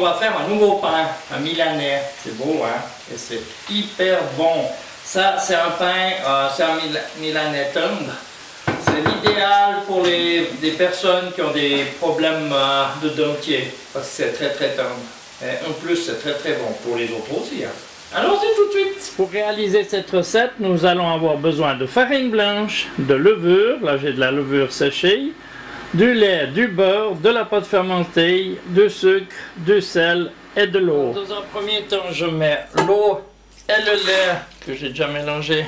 on va faire un nouveau pain, un milanais. C'est beau, hein? Et c'est hyper bon. Ça, c'est un pain, c'est un milanais tendre. C'est l'idéal pour des personnes qui ont des problèmes de dentier, parce que c'est très très tendre. Et en plus, c'est très très bon pour les autres aussi. Hein. Allons-y tout de suite. Pour réaliser cette recette, nous allons avoir besoin de farine blanche, de levure, là j'ai de la levure séchée, du lait, du beurre, de la pâte fermentée, du sucre, du sel et de l'eau. Dans un premier temps, je mets l'eau et le lait que j'ai déjà mélangé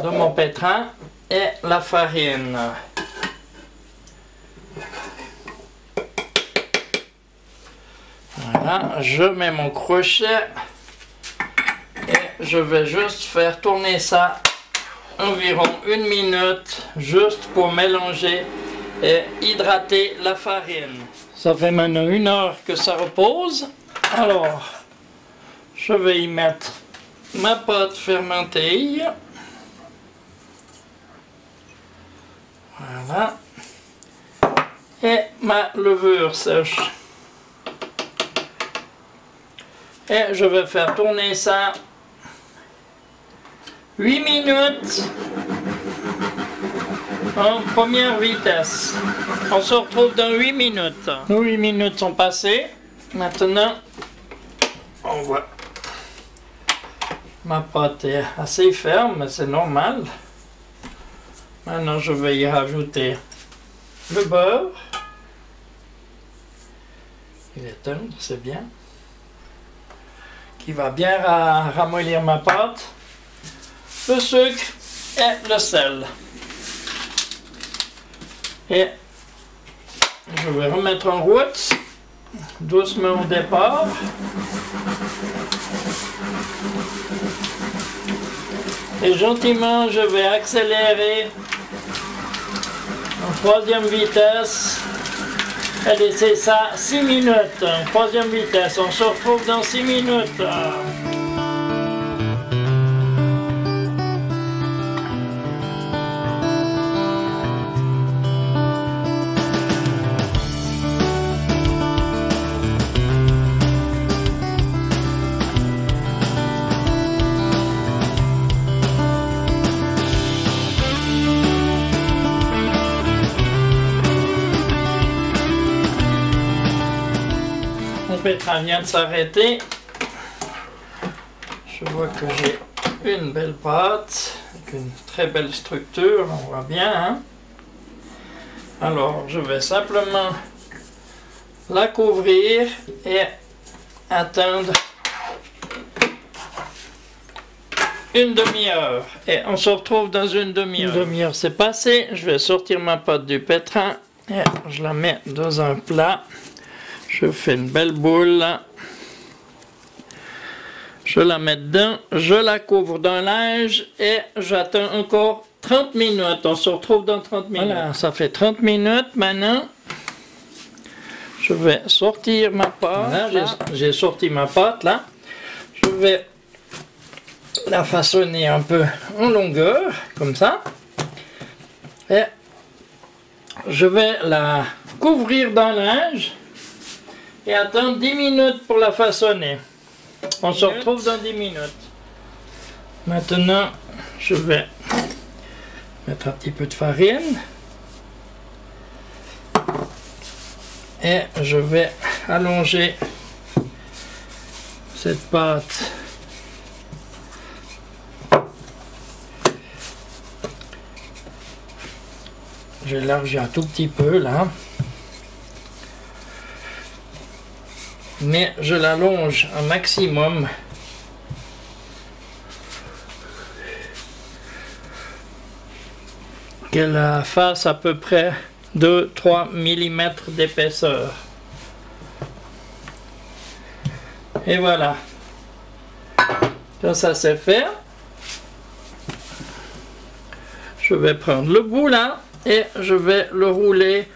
dans mon pétrin et la farine. Voilà, je mets mon crochet et je vais juste faire tourner ça environ 1 minute, juste pour mélanger et hydrater la farine. Ça fait maintenant 1 heure que ça repose. Alors, je vais y mettre ma pâte fermentée. Voilà. Et ma levure sèche. Et je vais faire tourner ça 8 minutes en première vitesse. On se retrouve dans 8 minutes. Nos 8 minutes sont passées. Maintenant, on voit. Ma pâte est assez ferme, mais c'est normal. Maintenant, je vais y rajouter le beurre. Il est tendre, c'est bien. Qui va bien ramollir ma pâte. Le sucre et le sel. Et je vais remettre en route, doucement au départ. Et gentiment, je vais accélérer en 3e vitesse et laisser ça 6 minutes. En 3e vitesse, on se retrouve dans 6 minutes. Mon pétrin vient de s'arrêter. Je vois que j'ai une belle pâte, avec une très belle structure, on voit bien. Hein? Alors, je vais simplement la couvrir et attendre 1 demi-heure. Et on se retrouve dans 1 demi-heure. 1 demi-heure c'est passé, je vais sortir ma pâte du pétrin et je la mets dans un plat. Je fais une belle boule, je la mets dedans, je la couvre d'un linge et j'attends encore 30 minutes. On se retrouve dans 30 minutes. Voilà, ça fait 30 minutes maintenant. Je vais sortir ma pâte. Voilà, j'ai sorti ma pâte là. Je vais la façonner un peu en longueur, comme ça. Et je vais la couvrir d'un linge. Et attendre 10 minutes pour la façonner. On se retrouve dans 10 minutes. Maintenant, je vais mettre un petit peu de farine. Et je vais allonger cette pâte. J'élargis un tout petit peu là. Mais je l'allonge un maximum. Qu'elle fasse à peu près 2-3 mm d'épaisseur. Et voilà. Quand ça c'est fait, je vais prendre le bout là et je vais le rouler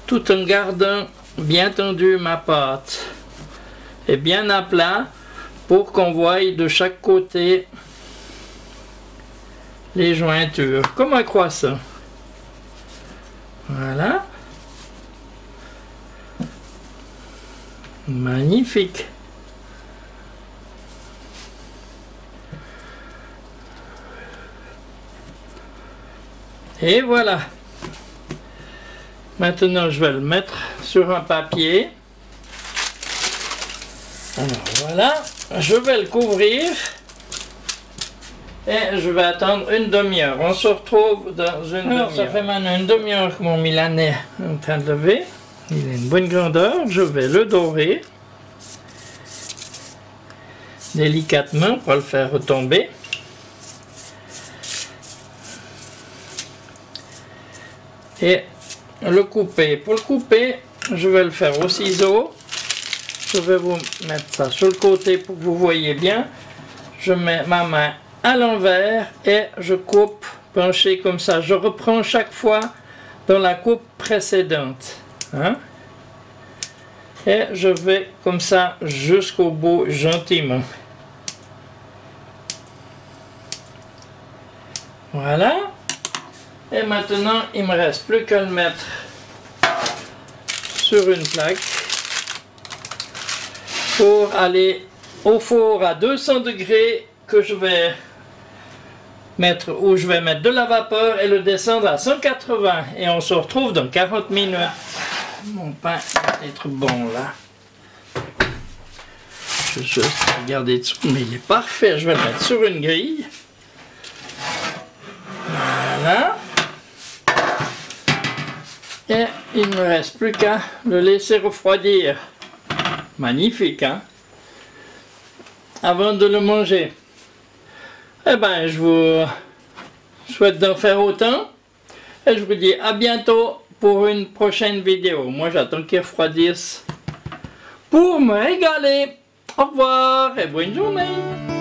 tout en gardant bien tendu ma pâte. Et bien à plat pour qu'on voie de chaque côté les jointures, comme un croissant. Voilà. Magnifique. Et voilà. Maintenant, je vais le mettre sur un papier. Alors voilà, je vais le couvrir. Et je vais attendre une demi-heure. On se retrouve dans une demi-heure. Ça fait maintenant une demi-heure que mon milanais est en train de lever. Il a une bonne grandeur. Je vais le dorer délicatement pour le faire retomber. Et le couper. Pour le couper, je vais le faire au ciseau. Je vais vous mettre ça sur le côté pour que vous voyez bien. Je mets ma main à l'envers et je coupe penché comme ça. Je reprends chaque fois dans la coupe précédente. Hein? Et je vais comme ça jusqu'au bout gentiment. Voilà. Et maintenant, il me reste plus qu'à le mettre sur une plaque pour aller au four à 200 degrés que je vais mettre, où je vais mettre de la vapeur et le descendre à 180. Et on se retrouve dans 40 minutes. Mon pain va être bon là. Je vais juste regarder dessous, mais il est parfait. Je vais le mettre sur une grille. Voilà. Et il ne me reste plus qu'à le laisser refroidir. Magnifique, hein? Avant de le manger. Eh bien, je vous souhaite d'en faire autant. Et je vous dis à bientôt pour une prochaine vidéo. Moi, j'attends qu'ils refroidissent pour me régaler. Au revoir et bonne journée.